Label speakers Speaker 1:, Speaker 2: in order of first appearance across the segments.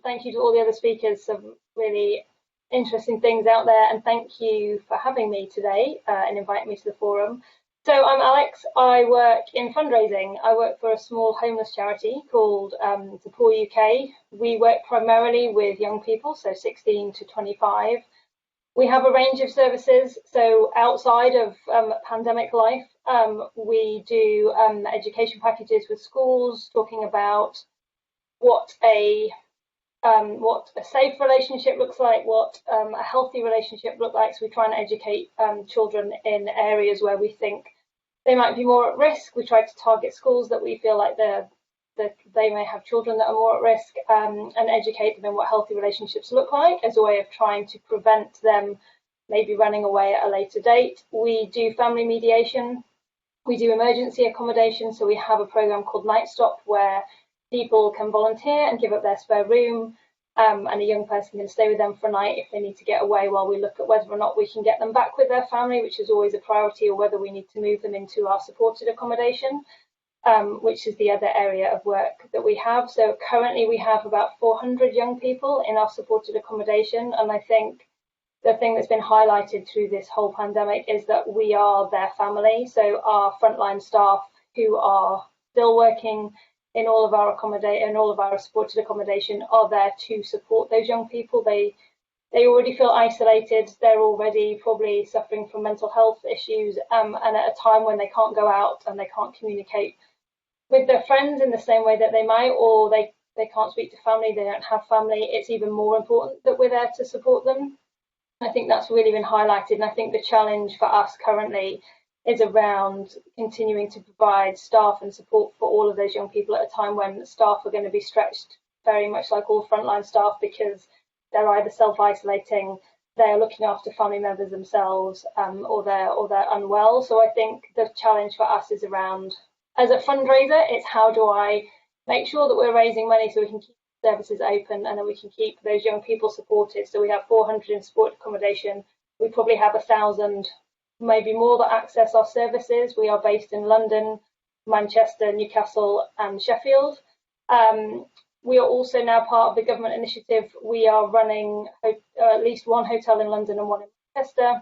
Speaker 1: Thank you to all the other speakers. Some really interesting things out there, and thank you for having me today and inviting me to the forum. So I'm Alex. I work in fundraising. I work for a small homeless charity called DePaul, UK. We work primarily with young people, so 16 to 25. We have a range of services. So outside of pandemic life, we do education packages with schools, talking about what a safe relationship looks like, what a healthy relationship looks like. So we try and educate children in areas where we think they might be more at risk. We try to target schools that we feel like they may have children that are more at risk, and educate them in what healthy relationships look like as a way of trying to prevent them maybe running away at a later date. We do family mediation. We do emergency accommodation. So we have a program called Night Stop where people can volunteer and give up their spare room, and a young person can stay with them for a night if they need to get away, while we look at whether or not we can get them back with their family, which is always a priority, or whether we need to move them into our supported accommodation, which is the other area of work that we have. So currently we have about 400 young people in our supported accommodation, and I think the thing that's been highlighted through this whole pandemic is that we are their family. So our frontline staff who are still working in all of our supported accommodation are there to support those young people. They already feel isolated. They're already probably suffering from mental health issues, and at a time when they can't go out and they can't communicate with their friends in the same way that they might, or they can't speak to family, they don't have family, it's even more important that we're there to support them. I think that's really been highlighted, and I think the challenge for us currently is around continuing to provide staff and support for all of those young people at a time when staff are going to be stretched very much like all frontline staff, because they're either self-isolating, they're looking after family members themselves, or they're unwell. So I think the challenge for us is around, as a fundraiser, it's how do I make sure that we're raising money so we can keep services open and then we can keep those young people supported. So we have 400 in supported accommodation. We probably have 1,000, maybe more, that access our services. We are based in London, Manchester, Newcastle and Sheffield. We are also now part of the government initiative. We are running at least one hotel in London and one in Manchester.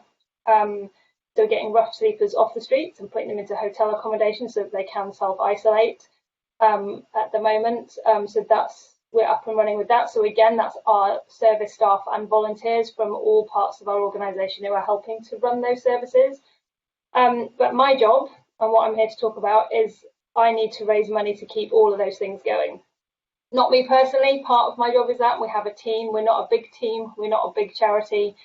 Speaker 1: So getting rough sleepers off the streets and putting them into hotel accommodation so that they can self-isolate at the moment. So we're up and running with that. So again, that's our service staff and volunteers from all parts of our organisation who are helping to run those services. But my job, and what I'm here to talk about, is I need to raise money to keep all of those things going. Not me personally, part of my job is that. We have a team, we're not a big team, we're not a big charity.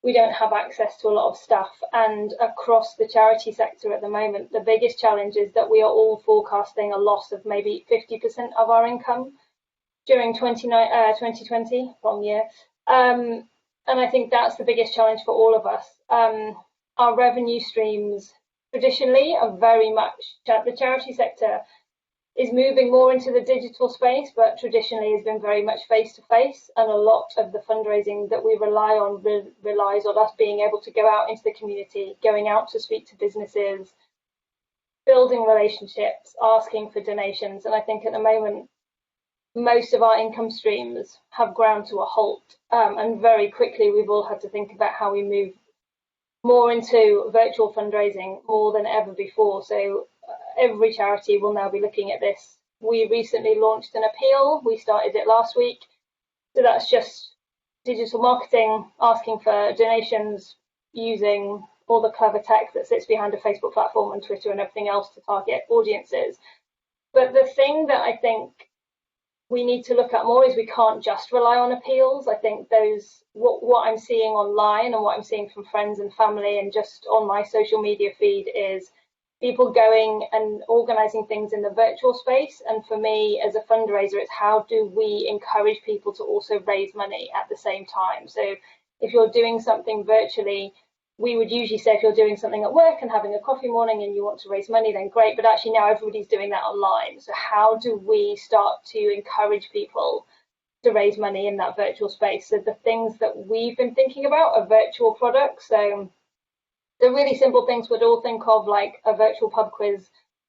Speaker 1: We don't have access to a lot of stuff, and across the charity sector at the moment, the biggest challenge is that we are all forecasting a loss of maybe 50% of our income during 2020, wrong year. And I think that's the biggest challenge for all of us. Our revenue streams traditionally are very much, the charity sector is moving more into the digital space, but traditionally has been very much face-to-face, and a lot of the fundraising that we rely on relies on us being able to go out into the community, going out to speak to businesses, building relationships, asking for donations. And I think at the moment, most of our income streams have ground to a halt, and very quickly we've all had to think about how we move more into virtual fundraising more than ever before. So every charity will now be looking at this. We recently launched an appeal. We started it last week. So that's just digital marketing, asking for donations using all the clever tech that sits behind a Facebook platform and Twitter and everything else to target audiences. But the thing that I think we need to look at more is we can't just rely on appeals. I think what I'm seeing online and what I'm seeing from friends and family and just on my social media feed is people going and organising things in the virtual space. And for me, as a fundraiser, it's how do we encourage people to also raise money at the same time? So if you're doing something virtually, we would usually say if you're doing something at work and having a coffee morning and you want to raise money, then great. But actually now everybody's doing that online. So how do we start to encourage people to raise money in that virtual space? So the things that we've been thinking about are virtual products. So the really simple things we'd all think of, like a virtual pub quiz,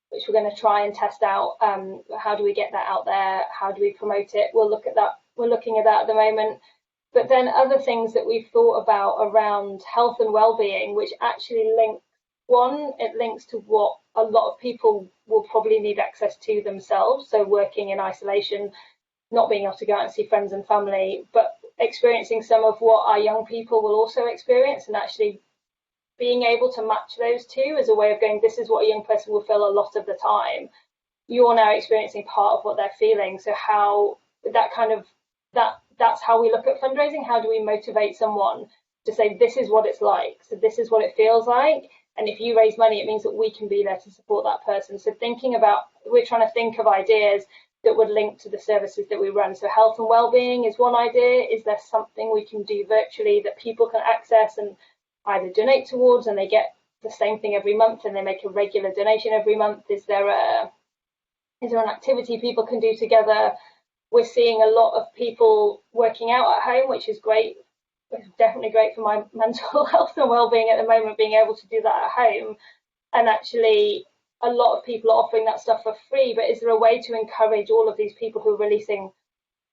Speaker 1: which we're going to try and test out. How do we get that out there? How do we promote it? We'll look at that we're looking at that at the moment. But then other things that we've thought about around health and well-being, which actually it links to what a lot of people will probably need access to themselves. So working in isolation, not being able to go out and see friends and family, but experiencing some of what our young people will also experience, and actually being able to match those two as a way of going, this is what a young person will feel a lot of the time. You're now experiencing part of what they're feeling. So how that's how we look at fundraising. How do we motivate someone to say, this is what it's like, so this is what it feels like, and if you raise money, it means that we can be there to support that person. So we're trying to think of ideas that would link to the services that we run. So health and well-being is one idea. Is there something we can do virtually that people can access and either donate towards, and they get the same thing every month and they make a regular donation every month? Is there an activity people can do together? We're seeing a lot of people working out at home, which is great. It's definitely great for my mental health and well-being at the moment, being able to do that at home. And actually, a lot of people are offering that stuff for free. But is there a way to encourage all of these people who are releasing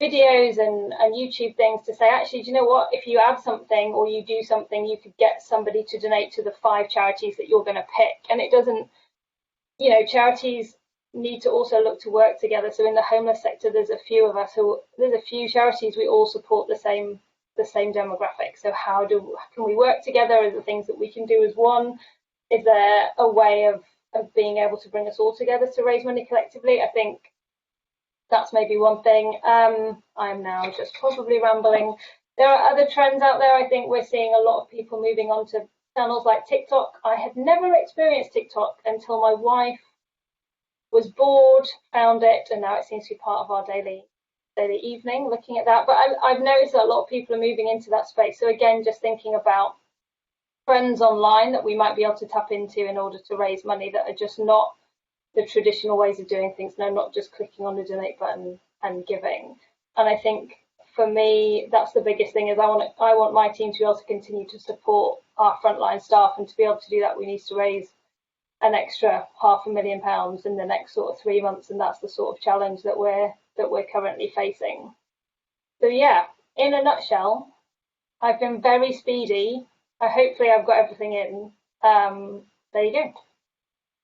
Speaker 1: videos and YouTube things to say, actually, do you know what? If you add something or you do something, you could get somebody to donate to the 5 charities that you're going to pick. And it doesn't, charities need to also look to work together. So in the homeless sector, there's a few charities, we all support the same demographic. So how can we work together? Are there things that we can do as one? Is there a way of being able to bring us all together to raise money collectively? I think that's maybe one thing. I'm now just probably rambling. There are other trends out there. I think we're seeing a lot of people moving on to channels like TikTok. I had never experienced TikTok until my wife was bored, found it, and now it seems to be part of our daily evening looking at that. But I've noticed that a lot of people are moving into that space. So again, just thinking about trends online that we might be able to tap into in order to raise money that are just not the traditional ways of doing things. No, not just clicking on the donate button and giving. And I think for me, that's the biggest thing, is I want my team to be able to continue to support our frontline staff, and to be able to do that, we need to raise an extra £500,000 in the next sort of 3 months, and that's the sort of challenge that we're currently facing. So yeah, in a nutshell, I've been very speedy. Hopefully I've got everything in. There you go.